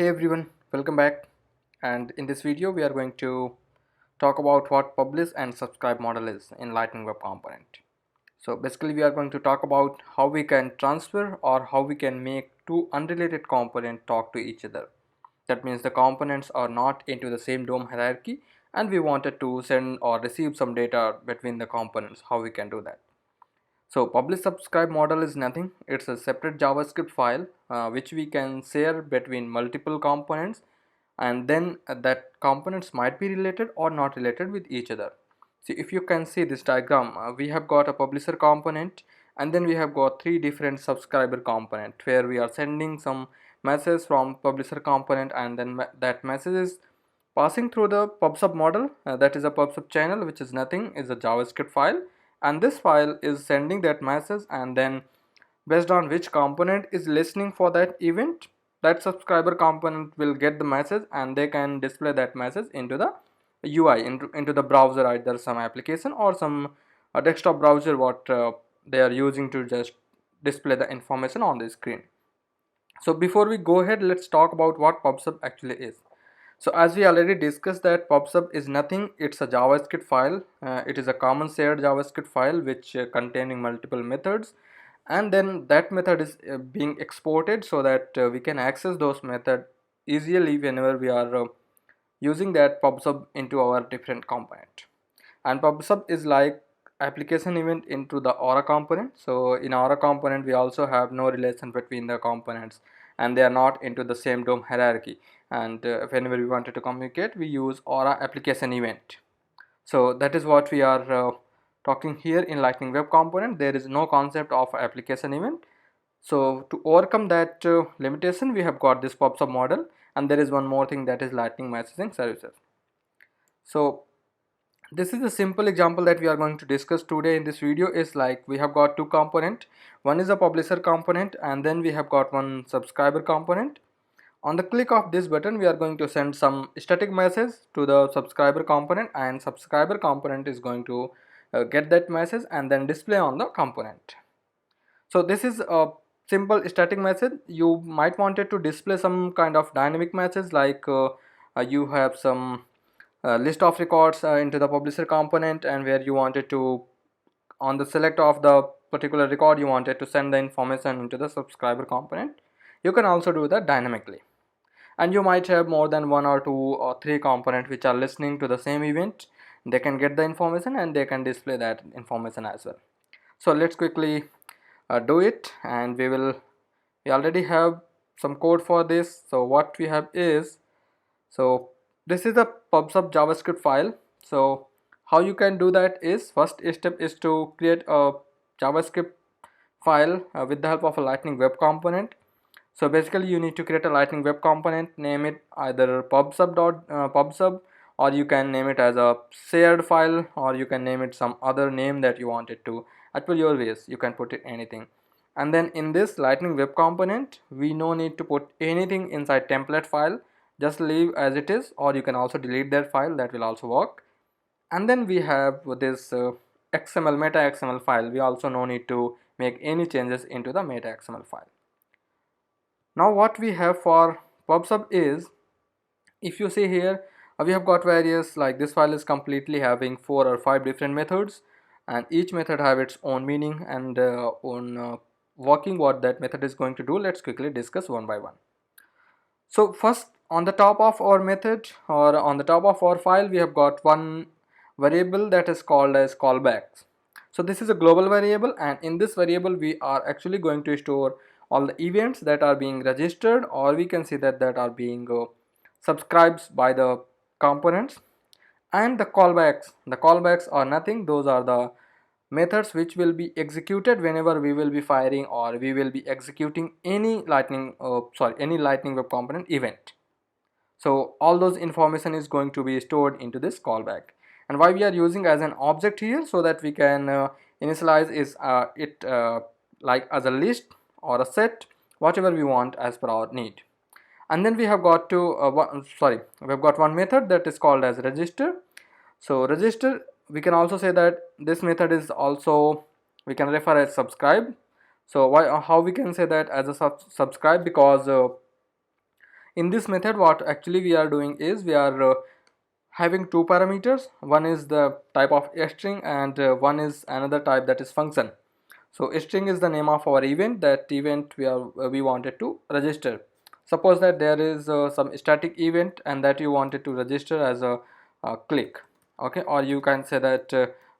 Hey everyone, welcome back. And in this video, we are going to talk about what publish and subscribe model is in Lightning Web Component. So basically, we are going to talk about how we can transfer or how we can make two unrelated components talk to each other. That means the components are not into the same DOM hierarchy, and we wanted to send or receive some data between the components. How we can do that? So publish subscribe model is nothing. It's a separate JavaScript file which we can share between multiple components, and then that components might be related or not related with each other. See, if you can see this diagram, we have got a publisher component, and then we have got three different subscriber component where we are sending some message from publisher component, and then that message is passing through the PubSub model, that is a PubSub channel, which is nothing, is a JavaScript file, and this file is sending that message, and then based on which component is listening for that event, that subscriber component will get the message, and they can display that message into the UI, into the browser, either some application or some desktop browser what they are using to just display the information on the screen. So before we go ahead, let's talk about what PubSub actually is. So as we already discussed that PubSub is nothing, it's a JavaScript file. It is a common shared JavaScript file which containing multiple methods, and then that method is being exported so that we can access those methods easily whenever we are using that PubSub into our different component. And PubSub is like application event into the Aura component. So in Aura component we also have no relation between the components, and they are not into the same DOM hierarchy, and whenever we wanted to communicate, we use Aura application event. So that is what we are talking here in Lightning Web Component. There is no concept of application event. So to overcome that limitation, we have got this PubSub model, and there is one more thing, that is Lightning Messaging Services. So this is a simple example that we are going to discuss today in this video. Is like we have got two component. One is a publisher component, and then we have got one subscriber component. On the click of this button, we are going to send some static message to the subscriber component, and subscriber component is going to get that message and then display on the component. So this is a simple static message. You might wanted to display some kind of dynamic message, like you have some list of records into the publisher component, and where you wanted to, on the select of the particular record, you wanted to send the information into the subscriber component. You can also do that dynamically, and you might have more than one or two or three components which are listening to the same event. They can get the information and they can display that information as well. So let's quickly do it, and we already have some code for this. So what we have is, so this is a PubSub JavaScript file. So how you can do that is, first step is to create a JavaScript file with the help of a Lightning Web Component. So basically you need to create a Lightning Web Component, name it either pubsub, or you can name it as a shared file, or you can name it some other name that you want it to. At your ways, you can put it anything. And then in this Lightning Web Component, we no need to put anything inside template file, just leave as it is, or you can also delete that file, that will also work. And then we have this XML meta XML file. We also no need to make any changes into the meta XML file. Now what we have for PubSub is, if you see here, we have got various, like this file is completely having 4 or 5 different methods, and each method have its own meaning and own working, what that method is going to do. Let's quickly discuss one by one. So first, on the top of our method, or on the top of our file, we have got one variable that is called as callbacks. So this is a global variable, and in this variable we are actually going to store all the events that are being registered, or we can see that are being subscribed by the components. And the callbacks are nothing, those are the methods which will be executed whenever we will be firing, or we will be executing any any Lightning Web Component event. So all those information is going to be stored into this callback. And why we are using as an object here, so that we can initialize is it like as a list or a set, whatever we want as per our need. And then we have got to we have got one method that is called as register. So register, we can also say that this method is also, we can refer as subscribe. So why, how we can say that as a subscribe, because In this method, what actually we are doing is we are having two parameters. One is the type of string, and one is another type, that is function. So string is the name of our event, that event we wanted to register. Suppose that there is some static event and that you wanted to register as a click, okay, or you can say that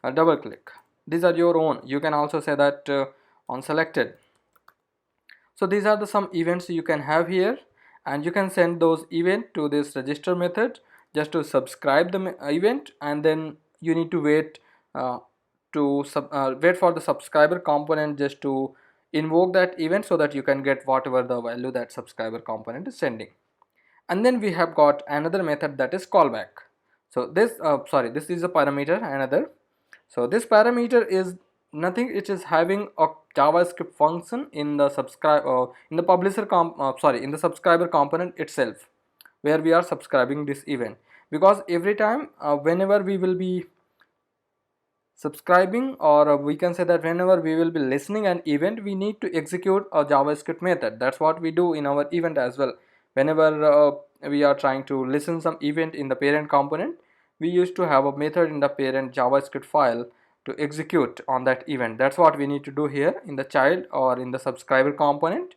a double click. These are your own. You can also say that on selected. So these are the some events you can have here, and you can send those event to this register method just to subscribe the event, and then you need to wait wait for the subscriber component just to invoke that event, so that you can get whatever the value that subscriber component is sending. And then we have got another method, that is callback. So this is a parameter, another. So this parameter is nothing, it is having a JavaScript function in the in the in the subscriber component itself, where we are subscribing this event. Because every time whenever we will be subscribing, or we can say that whenever we will be listening an event, we need to execute a JavaScript method. That's what we do in our event as well. Whenever we are trying to listen some event in the parent component, we used to have a method in the parent JavaScript file to execute on that event. That's what we need to do here in the child or in the subscriber component,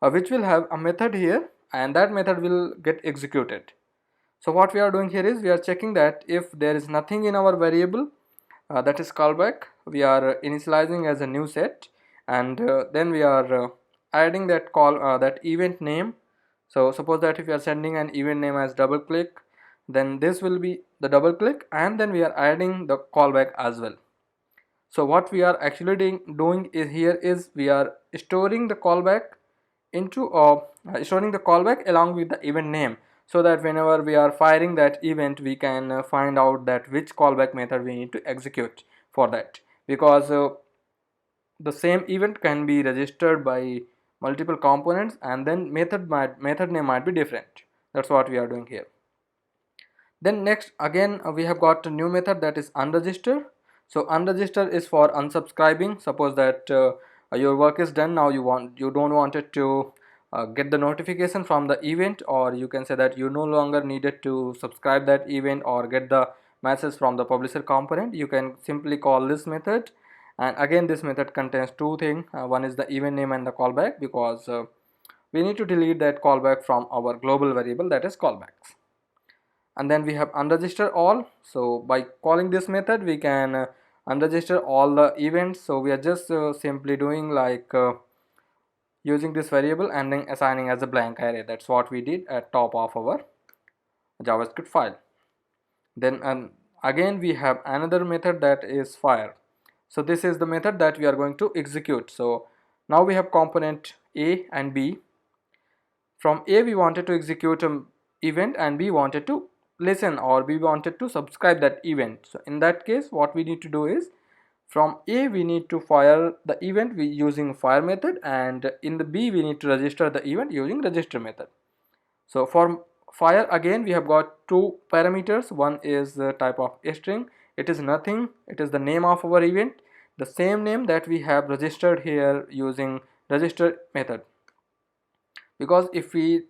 which will have a method here, and that method will get executed. So what we are doing here is we are checking that if there is nothing in our variable, that is callback, we are initializing as a new set, and then we are adding that event name. So suppose that if you are sending an event name as double click, then this will be the double click, and then we are adding the callback as well. So what we are actually doing is here is we are storing the callback into storing the callback along with the event name, so that whenever we are firing that event, we can find out that which callback method we need to execute for that. Because the same event can be registered by multiple components, and then method name might be different. That's what we are doing here. Then next again we have got a new method, that is unregister. So unregister is for unsubscribing. Suppose that your work is done, now you don't want it to get the notification from the event, or you can say that you no longer needed to subscribe that event or get the message from the publisher component. You can simply call this method, and again this method contains two things. One is the event name and the callback, because we need to delete that callback from our global variable, that is callbacks. And then we have unregister all. So by calling this method, we can unregister all the events. So we are just simply doing like using this variable and then assigning as a blank array. That's what we did at top of our JavaScript file. Then again we have another method, that is fire. So this is the method that we are going to execute. So now we have component A and B. From A we wanted to execute an event, and B wanted to listen, or we wanted to subscribe that event. So in that case, what we need to do is from A we need to fire the event using fire method, and in the B we need to register the event using register method. So for fire, again we have got two parameters. One is the type of string, it is nothing, it is the name of our event, the same name that we have registered here using register method. Because if we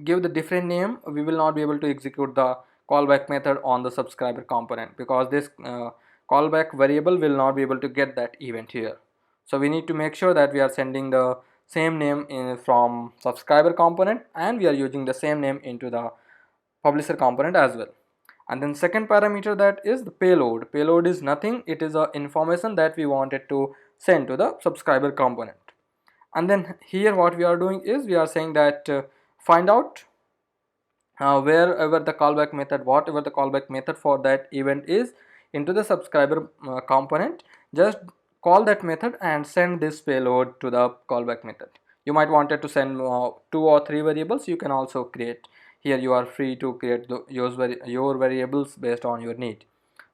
give the different name, we will not be able to execute the callback method on the subscriber component, because this callback variable will not be able to get that event here. So we need to make sure that we are sending the same name from subscriber component, and we are using the same name into the publisher component as well. And then second parameter, that is the payload. Payload is nothing, it is a information that we wanted to send to the subscriber component. And then here what we are doing is we are saying that find out whatever the callback method for that event is into the subscriber component. Just call that method and send this payload to the callback method. You might wanted to send 2 or 3 variables. You can also create here, you are free to create your variables based on your need,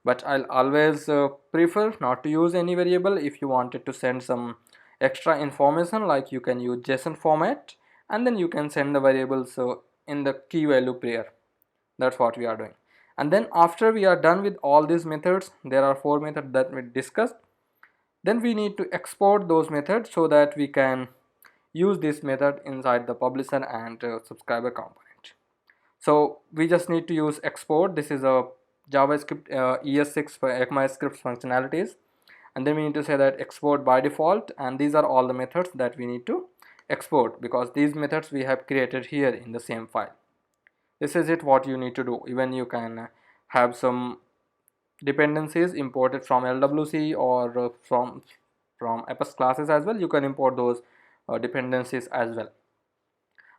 but I'll always prefer not to use any variable. If you wanted to send some extra information, like you can use JSON format, and then you can send the variables in the key value pair. That's what we are doing. And then after we are done with all these methods, there are 4 methods that we discussed. Then we need to export those methods so that we can use this method inside the publisher and subscriber component. So we just need to use export. This is a JavaScript ES6 for ECMAScript functionalities, and then we need to say that export by default, and these are all the methods that we need to export because these methods we have created here in the same file. This is it what you need to do. Even you can have some dependencies imported from LWC or from Apex classes as well. You can import those dependencies as well.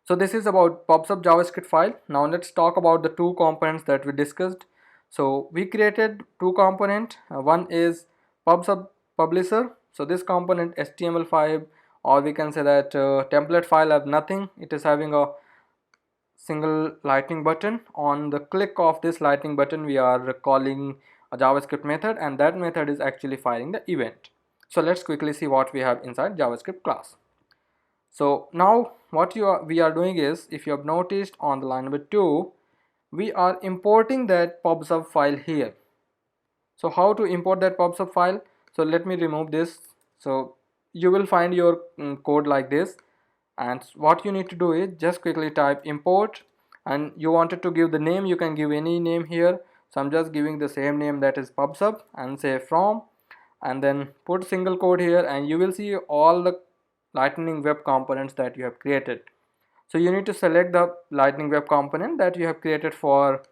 So this is about PubSub JavaScript file. Now let's talk about the two components that we discussed. So we created two components. One is PubSub publisher. So this component HTML5, or we can say that template file, have nothing. It is having a single lightning button. On the click of this lightning button, we are calling a JavaScript method, and that method is actually firing the event. So let's quickly see what we have inside JavaScript class. So now what we are doing is, if you have noticed on the line number 2, we are importing that PubSub file here. So how to import that PubSub file? So let me remove this. So you will find your code like this, and what you need to do is just quickly type import, and you wanted to give the name, you can give any name here. So I'm just giving the same name, that is PubSub, and say from, and then put single quote here, and you will see all the Lightning Web components that you have created. So you need to select the Lightning Web component that you have created for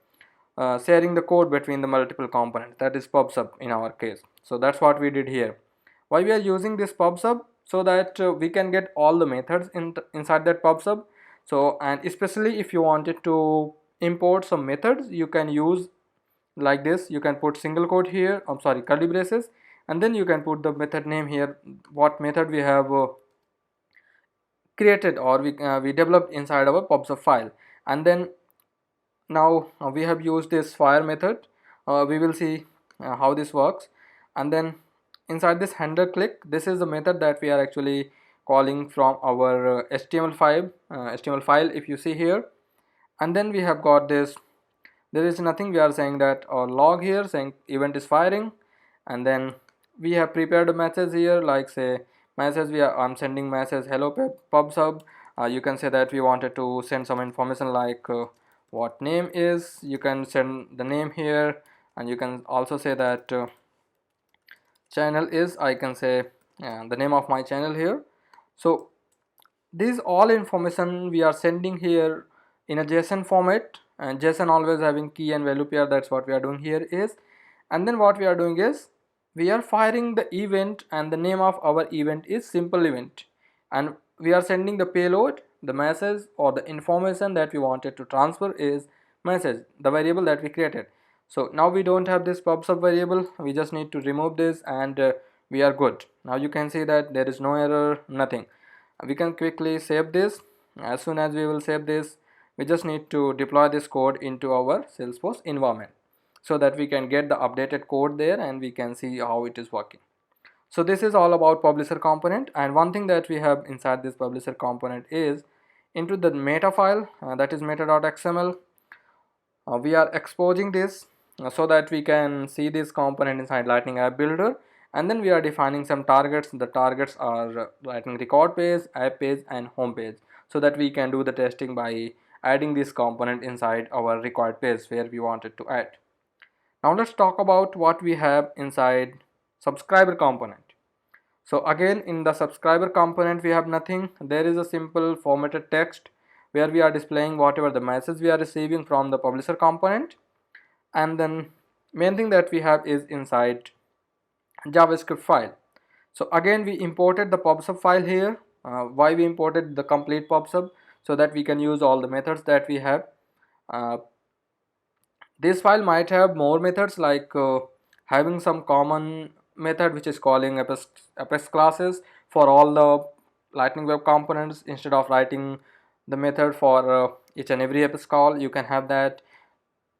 sharing the code between the multiple components, that is PubSub in our case. So that's what we did here. Why we are using this PubSub? So that we can get all the methods inside that PubSub. So, and especially if you wanted to import some methods, you can use like this. You can put single quote here, I'm sorry, curly braces, and then you can put the method name here, what method we have created or we developed inside our PubSub file. And then now we have used this fire method. We will see how this works. And then inside this handler click, this is the method that we are actually calling from our HTML file, if you see here. And then we have got this, there is nothing, we are saying that our log here saying event is firing, and then we have prepared a message here, like say message, I'm sending message hello PubSub. You can say that we wanted to send some information like what name is, you can send the name here, and you can also say that channel is, I can say the name of my channel here. So this all information we are sending here in a JSON format, and JSON always having key and value pair. That's what we are doing here is, and then what we are doing is we are firing the event, and the name of our event is simple event, and we are sending the payload, the message or the information that we wanted to transfer is message, the variable that we created. So now we don't have this PubSub variable, we just need to remove this, and we are good. Now you can see that there is no error, nothing. We can quickly save this. As soon as we will save this, we just need to deploy this code into our Salesforce environment so that we can get the updated code there and we can see how it is working. So this is all about publisher component, and one thing that we have inside this publisher component is into the meta file, that is meta.xml. We are exposing this so that we can see this component inside Lightning App Builder, and then we are defining some targets. The targets are Lightning record page, app page and home page, so that we can do the testing by adding this component inside our required page where we wanted to add. Now let's talk about what we have inside subscriber component. So again, in the subscriber component we have nothing. There is a simple formatted text where we are displaying whatever the message we are receiving from the publisher component, and then main thing that we have is inside JavaScript file. So again, we imported the PubSub file here. Why we imported the complete PubSub? So that we can use all the methods that we have. This file might have more methods, like having some common method which is calling Apex classes for all the Lightning Web components. Instead of writing the method for each and every Apex call, you can have that.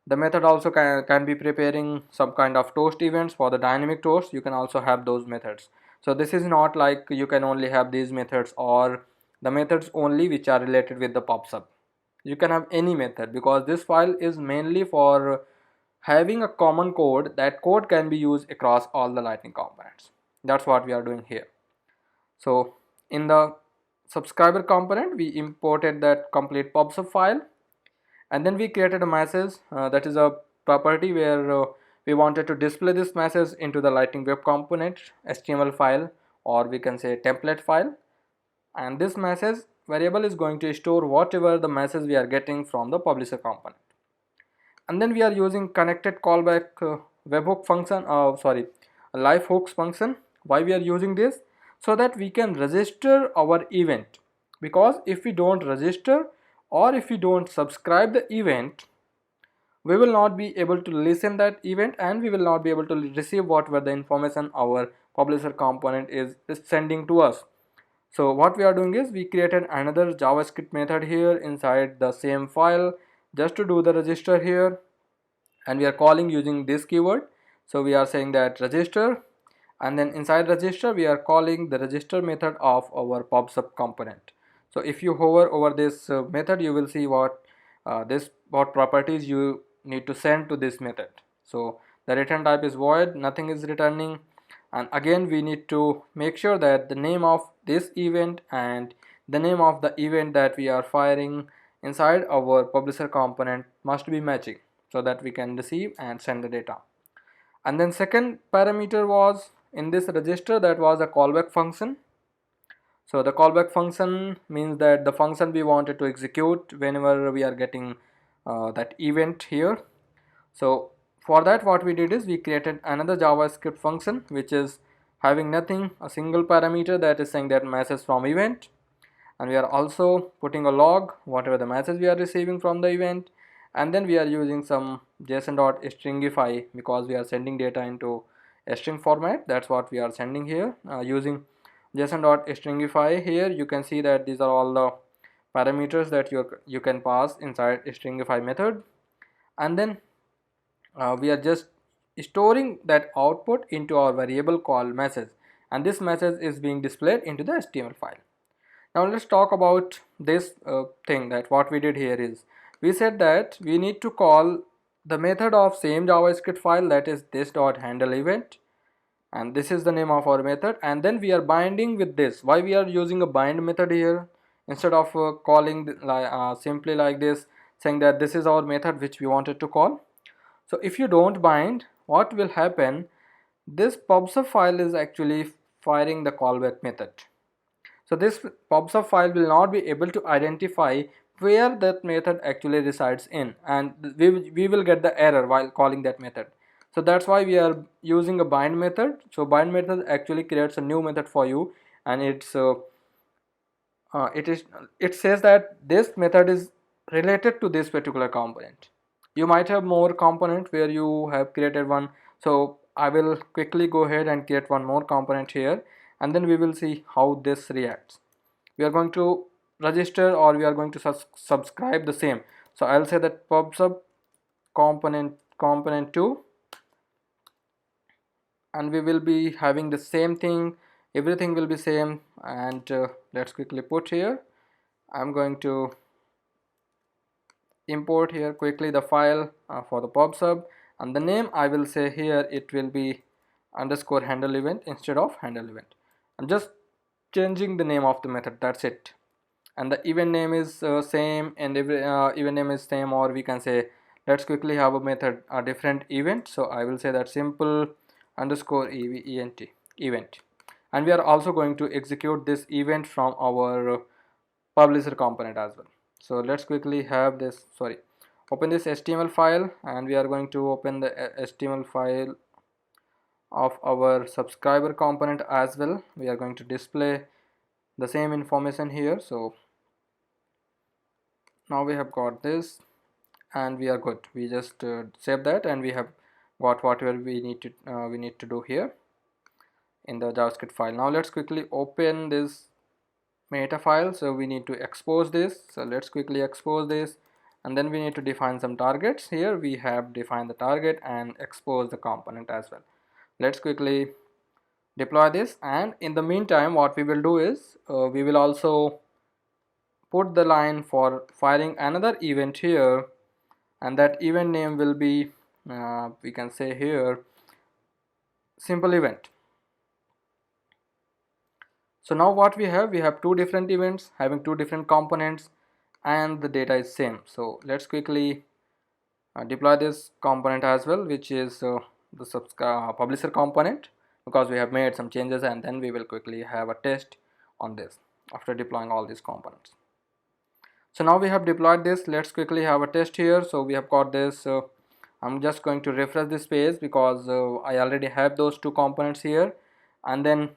The method also can be preparing some kind of toast events for the dynamic toast. You can also have those methods. So this is not like you can only have these methods or the methods only which are related with the PubSub. You can have any method, because this file is mainly for having a common code. That code can be used across all the Lightning components. That's what we are doing here. So in the subscriber component, we imported that complete pubsub file, and then we created a message that is a property where we wanted to display this message into the Lightning Web Component HTML file, or we can say template file. And this message variable is going to store whatever the message we are getting from the publisher component. And then we are using connected callback webhook function, live hooks function. Why we are using this? So that we can register our event, because if we don't register or if we don't subscribe the event, we will not be able to listen that event, and we will not be able to receive whatever the information our publisher component is sending to us. So what we are doing is we created another JavaScript method here inside the same file just to do the register here, and we are calling using this keyword. So we are saying that register, and then inside register we are calling the register method of our pubsub component. So if you hover over this method, you will see what properties you need to send to this method. So the return type is void, nothing is returning, and again we need to make sure that the name of this event and the name of the event that we are firing inside our publisher component must be matching, so that we can receive and send the data. And then second parameter was in this register, that was a callback function. So the callback function means that the function we wanted to execute whenever we are getting that event here. So for that, what we did is we created another JavaScript function which is having nothing, a single parameter that is saying that message from event, and we are also putting a log whatever the message we are receiving from the event. And then we are using some json.stringify because we are sending data into a string format. That's what we are sending here using json.stringify. Here you can see that these are all the parameters that you can pass inside stringify method, and then we are just storing that output into our variable called message, and this message is being displayed into the HTML file. Now let's talk about this thing, that what we did here is we said that we need to call the method of same JavaScript file, that is this.handle event, and this is the name of our method, and then we are binding with this. Why we are using a bind method here instead of calling simply like this, saying that this is our method which we wanted to call. So if you don't bind, what will happen, this pubsub file is actually firing the callback method. So this pubsub file will not be able to identify where that method actually resides in, and we will get the error while calling that method. So that's why we are using a bind method. So bind method actually creates a new method for you, and it says that this method is related to this particular component. You might have more component where you have created one, so I will quickly go ahead and create one more component here, and then we will see how this reacts. We are going to register, or we are going to subscribe the same. So I'll say that pubsub component 2, and we will be having the same thing, everything will be same. And let's quickly put here, I'm going to import here quickly the file for the pubsub, and the name I will say here it will be underscore handle event instead of handle event. I'm just changing the name of the method, that's it. And the event name is same, and every event name is same, or we can say let's quickly have a method, a different event. So I will say that simple underscore event, and we are also going to execute this event from our publisher component as well. So let's quickly have this, open this HTML file, and we are going to open the HTML file of our subscriber component as well. We are going to display the same information here. So now we have got this, and we are good. We just save that, and we have got whatever we need to do here in the JavaScript file. Now let's quickly open this meta file. So we need to expose this, so let's quickly expose this, and then we need to define some targets. Here we have defined the target and expose the component as well. Let's quickly deploy this, and in the meantime what we will do is we will also put the line for firing another event here, and that event name will be we can say here simple event. So now what we have two different events having two different components and the data is same. So let's quickly deploy this component as well, which is the publisher component, because we have made some changes, and then we will quickly have a test on this after deploying all these components. So now we have deployed this. Let's quickly have a test here. So we have got this. I'm just going to refresh this page because I already have those two components here, and then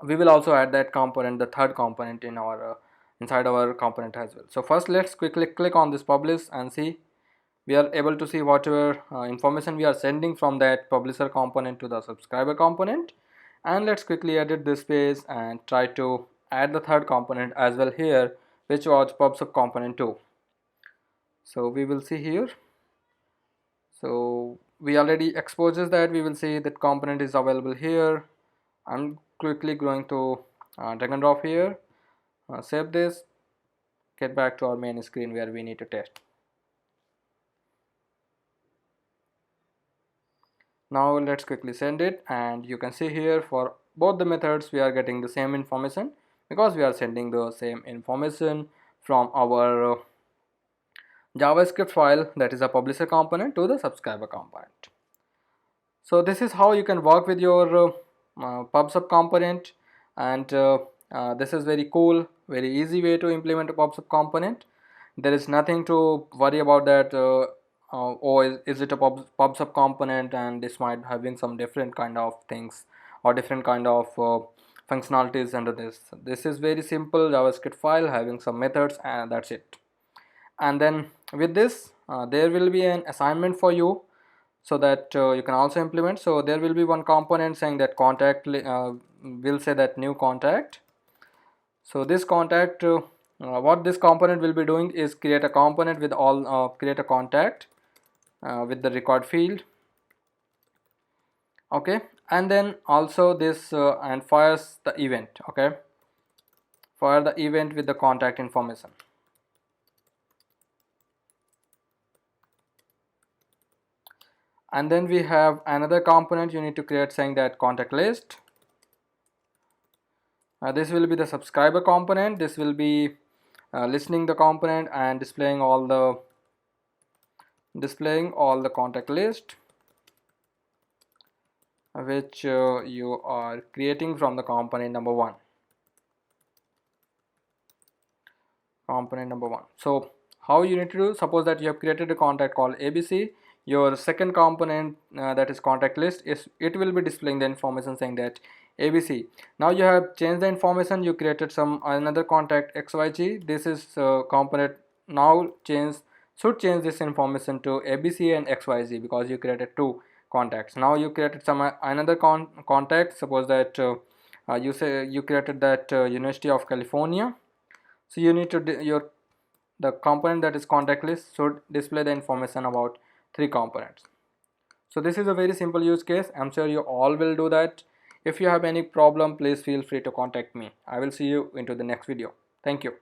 we will also add that component, the third component, in our inside our component as well. So first let's quickly click on this publish and see. We are able to see whatever information we are sending from that publisher component to the subscriber component. And let's quickly edit this page and try to add the third component as well here, which was pubsub component 2. So we will see here. So we already exposes that. We will see that component is available here. I'm quickly going to drag and drop here, save this, get back to our main screen where we need to test. Now let's quickly send it, and you can see here for both the methods we are getting the same information because we are sending the same information from our JavaScript file, that is a publisher component, to the subscriber component. So this is how you can work with your PubSub component, and this is very cool, very easy way to implement a PubSub component. There is nothing to worry about that. Oh, is it a PubSub component, and this might having some different kind of things or different kind of functionalities under this. This is very simple JavaScript file having some methods, and that's it. And then with this there will be an assignment for you, so that you can also implement. So there will be one component saying that contact will say that new contact. So this contact, what this component will be doing is create a component with all create a contact with the record field. Okay, and then also this and fires the event. Okay, fire the event with the contact information. And then we have another component you need to create saying that contact list. This will be the subscriber component. This will be listening the component and displaying all the contact list which you are creating from the component number one. So how you need to do, suppose that you have created a contact called ABC. Your second component that is contact list, is it will be displaying the information saying that ABC. Now you have changed the information, you created some another contact XYG. This is component now should change this information to ABC and XYZ because you created two contacts. Now you created some another contact. Suppose that you say you created that University of California. So you need to the component that is contact list should display the information about three components. So this is a very simple use case. I'm sure you all will do that. If you have any problem, please feel free to contact me. I will see you into the next video. Thank you.